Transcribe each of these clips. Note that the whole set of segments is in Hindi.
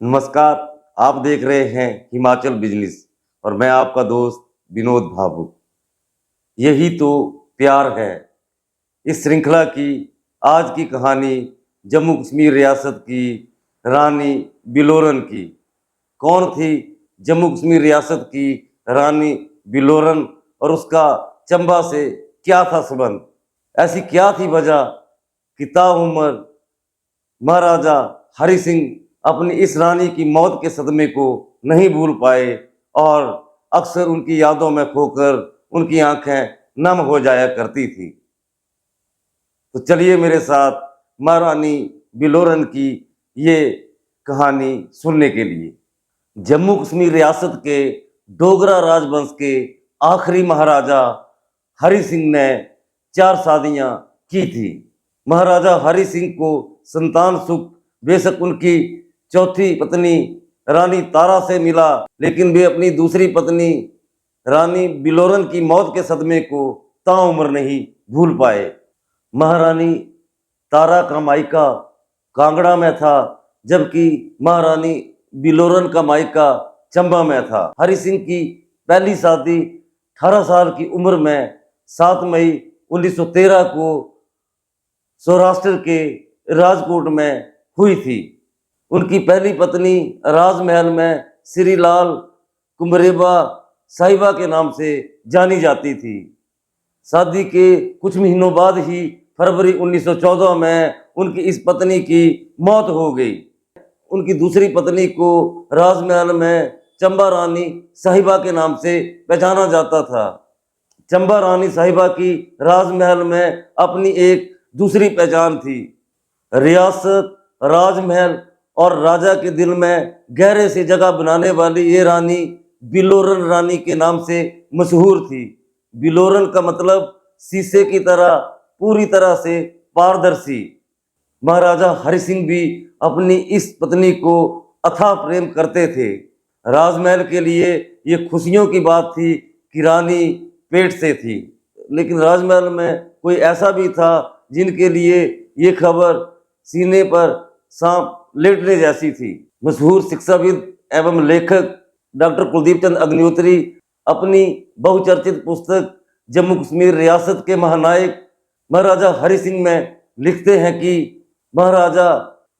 नमस्कार। आप देख रहे हैं हिमाचल बिजनेस और मैं आपका दोस्त विनोद भाबू। यही तो प्यार है। इस श्रृंखला की आज की कहानी जम्मू कश्मीर रियासत की रानी बिलोरन की। कौन थी जम्मू कश्मीर रियासत की रानी बिलोरन और उसका चंबा से क्या था संबंध? ऐसी क्या थी वजह कि ताउम्र महाराजा हरि सिंह अपनी इस रानी की मौत के सदमे को नहीं भूल पाए और अक्सर उनकी यादों में खोकर उनकी आंखें नम हो जाया करती थी। तो चलिए मेरे साथ महारानी बिलोरन की ये कहानी सुनने के लिए। जम्मू कश्मीर रियासत के डोगरा राजवंश के आखिरी महाराजा हरि सिंह ने 4 शादियां की थी। महाराजा हरि सिंह को संतान सुख बेशक उनकी चौथी पत्नी रानी तारा से मिला, लेकिन वे अपनी दूसरी पत्नी रानी बिलोरन की मौत के सदमे को ताउम्र नहीं भूल पाए। महारानी तारा का मायका कांगड़ा में था, जबकि महारानी बिलोरन का मायका चंबा में था। हरि सिंह की पहली शादी 18 साल की उम्र में 7 मई 1913 को सौराष्ट्र के राजकोट में हुई थी। उनकी पहली पत्नी राजमहल में श्रीलाल कुमरेबा साहिबा के नाम से जानी जाती थी। शादी के कुछ महीनों बाद ही फरवरी 1914 में उनकी इस पत्नी की मौत हो गई। उनकी दूसरी पत्नी को राजमहल में चंबा रानी साहिबा के नाम से पहचाना जाता था। चंबा रानी साहिबा की राजमहल में अपनी एक दूसरी पहचान थी। रियासत, राजमहल और राजा के दिल में गहरे से जगह बनाने वाली ये रानी बिलोरन रानी के नाम से मशहूर थी। बिलोरन का मतलब शीशे की तरह पूरी तरह से पारदर्शी। महाराजा हरि सिंह भी अपनी इस पत्नी को अथाह प्रेम करते थे। राजमहल के लिए ये खुशियों की बात थी कि रानी पेट से थी, लेकिन राजमहल में कोई ऐसा भी था जिनके लिए ये खबर सीने पर सांप लेटने जैसी थी। मशहूर शिक्षाविद एवं लेखक डॉक्टर कुलदीप चंद अग्निहोत्री अपनी बहुचर्चित पुस्तक जम्मू कश्मीर रियासत के महानायक महाराजा हरि सिंह में लिखते हैं कि महाराजा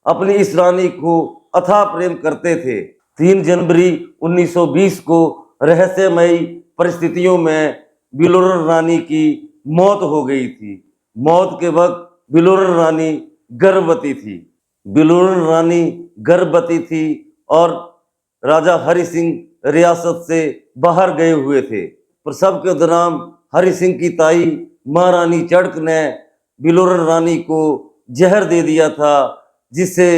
अपनी इस रानी को अथाह प्रेम करते थे। 3 जनवरी 1920 को रहस्यमयी परिस्थितियों में बिलोरन रानी की मौत हो गई थी। मौत के वक्त बिलोरन रानी गर्भवती थी। बिलोरन रानी गर्भवती थी और राजा हरि सिंह रियासत से बाहर गए हुए थे। प्रसव के दौरान हरि सिंह की ताई महारानी चड़क ने बिलोरन रानी को जहर दे दिया था, जिससे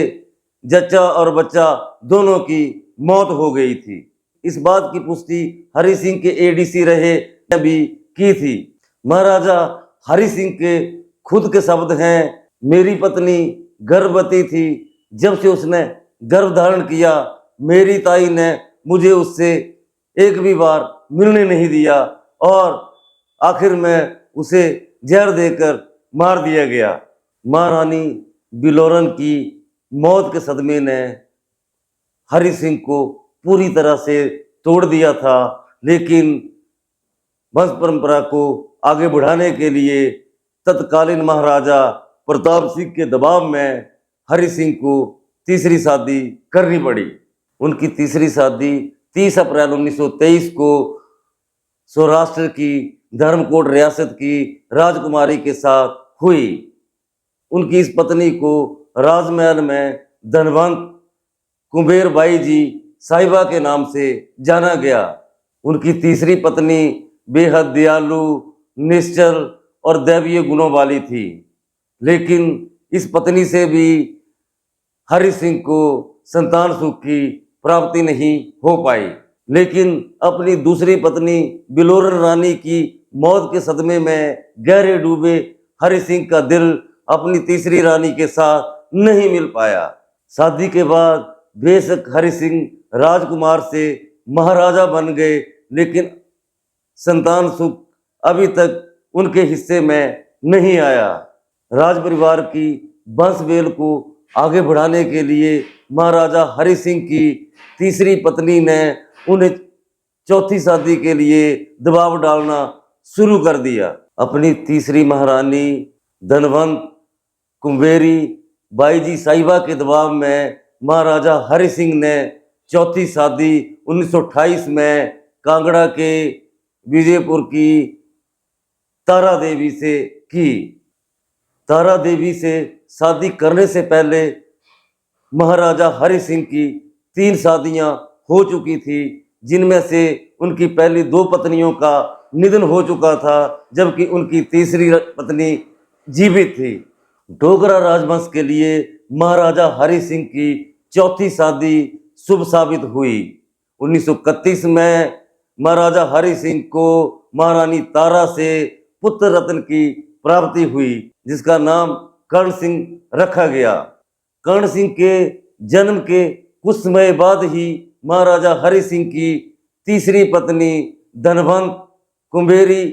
जच्चा और बच्चा दोनों की मौत हो गई थी। इस बात की पुष्टि हरि सिंह के एडीसी रहे ने भी की थी। महाराजा हरि सिंह के खुद के शब्द हैं, मेरी पत्नी गर्भवती थी, जब से उसने गर्भ धारण किया मेरी ताई ने मुझे उससे एक भी बार मिलने नहीं दिया और आखिर में उसे जहर देकर मार दिया गया। महारानी बिलोरन की मौत के सदमे ने हरि सिंह को पूरी तरह से तोड़ दिया था, लेकिन वंश परंपरा को आगे बढ़ाने के लिए तत्कालीन महाराजा प्रताप सिंह के दबाव में हरि सिंह को तीसरी शादी करनी पड़ी। उनकी तीसरी शादी 30 अप्रैल 1923 को सौराष्ट्र की धर्मकोट रियासत की राजकुमारी के साथ हुई। उनकी इस पत्नी को राजमहल में धनवंत कुंबेर बाई जी साहिबा के नाम से जाना गया। उनकी तीसरी पत्नी बेहद दयालु, निश्चल और दैवीय गुणों वाली थी, लेकिन इस पत्नी से भी हरि सिंह को संतान सुख की प्राप्ति नहीं हो पाई। लेकिन अपनी दूसरी पत्नी बिलोरन रानी की मौत के सदमे में गहरे डूबे हरि सिंह का दिल अपनी तीसरी रानी के साथ नहीं मिल पाया। शादी के बाद बेशक हरि सिंह राजकुमार से महाराजा बन गए, लेकिन संतान सुख अभी तक उनके हिस्से में नहीं आया। राज परिवार की वंश वेल को आगे बढ़ाने के लिए महाराजा हरि सिंह की तीसरी पत्नी ने उन्हें चौथी शादी के लिए दबाव डालना शुरू कर दिया। अपनी तीसरी महारानी धनवंत कुंवेरी बाईजी साहिबा के दबाव में महाराजा हरि सिंह ने चौथी शादी 1928 में कांगड़ा के विजयपुर की तारा देवी से की। तारा देवी से शादी करने से पहले महाराजा हरि सिंह की 3 शादियां हो चुकी थी, जिनमें से उनकी पहली 2 पत्नियों का निधन हो चुका था, जबकि उनकी तीसरी पत्नी जीवित थी। डोगरा राजवंश के लिए महाराजा हरि सिंह की चौथी शादी शुभ साबित हुई। 1931 में महाराजा हरि सिंह को महारानी तारा से पुत्र रत्न की प्राप्ति हुई, जिसका नाम कर्ण सिंह रखा गया। कर्ण सिंह के जन्म के कुछ समय बाद ही महाराजा हरि सिंह की तीसरी पत्नी धनवंत कुंवेरी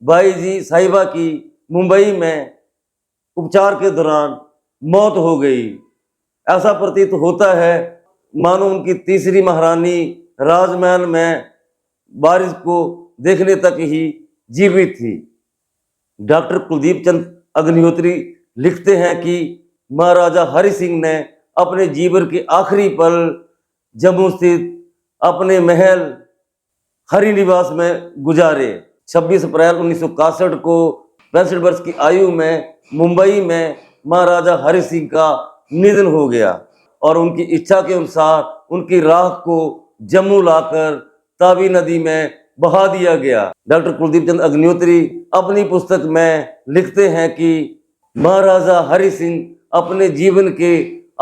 बाईजी साहिबा की मुंबई में उपचार के दौरान मौत हो गई। ऐसा प्रतीत होता है मानो उनकी तीसरी महारानी राजमहल में बारिश को देखने तक ही जीवित थी। डॉक्टर कुलदीप चंद अग्निहोत्री लिखते हैं कि महाराजा हरि सिंह ने अपने जीवन के आखिरी पल जम्मू स्थित अपने महल हरि निवास में गुजारे। 26 अप्रैल 1961 को 65 वर्ष की आयु में मुंबई में महाराजा हरि सिंह का निधन हो गया और उनकी इच्छा के अनुसार उनकी राख को जम्मू लाकर तावी नदी में बहा दिया गया। डॉक्टर कुलदीप चंद अग्निहोत्री अपनी पुस्तक में लिखते हैं कि महाराजा हरि सिंह अपने जीवन के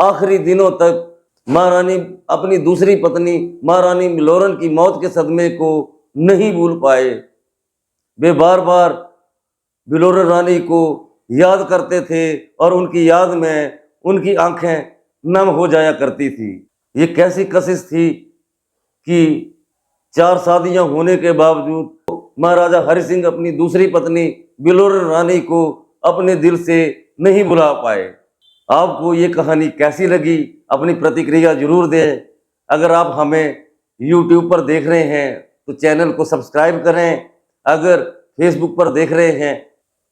आखिरी दिनों तक महारानी अपनी दूसरी पत्नी महारानी मिलोरन की मौत के सदमे को नहीं भूल पाए। वे बार बार बिलोरन रानी को याद करते थे और उनकी याद में उनकी आंखें नम हो जाया करती थी। ये कैसी कशिश थी कि 4 शादियां होने के बावजूद महाराजा हरि सिंह अपनी दूसरी पत्नी बिलोरन रानी को अपने दिल से नहीं भुला पाए। आपको ये कहानी कैसी लगी, अपनी प्रतिक्रिया जरूर दें। अगर आप हमें YouTube पर देख रहे हैं तो चैनल को सब्सक्राइब करें। अगर Facebook पर देख रहे हैं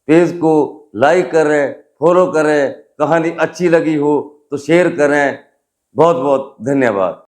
पेज को लाइक करें, फॉलो करें। कहानी अच्छी लगी हो तो शेयर करें। बहुत बहुत धन्यवाद।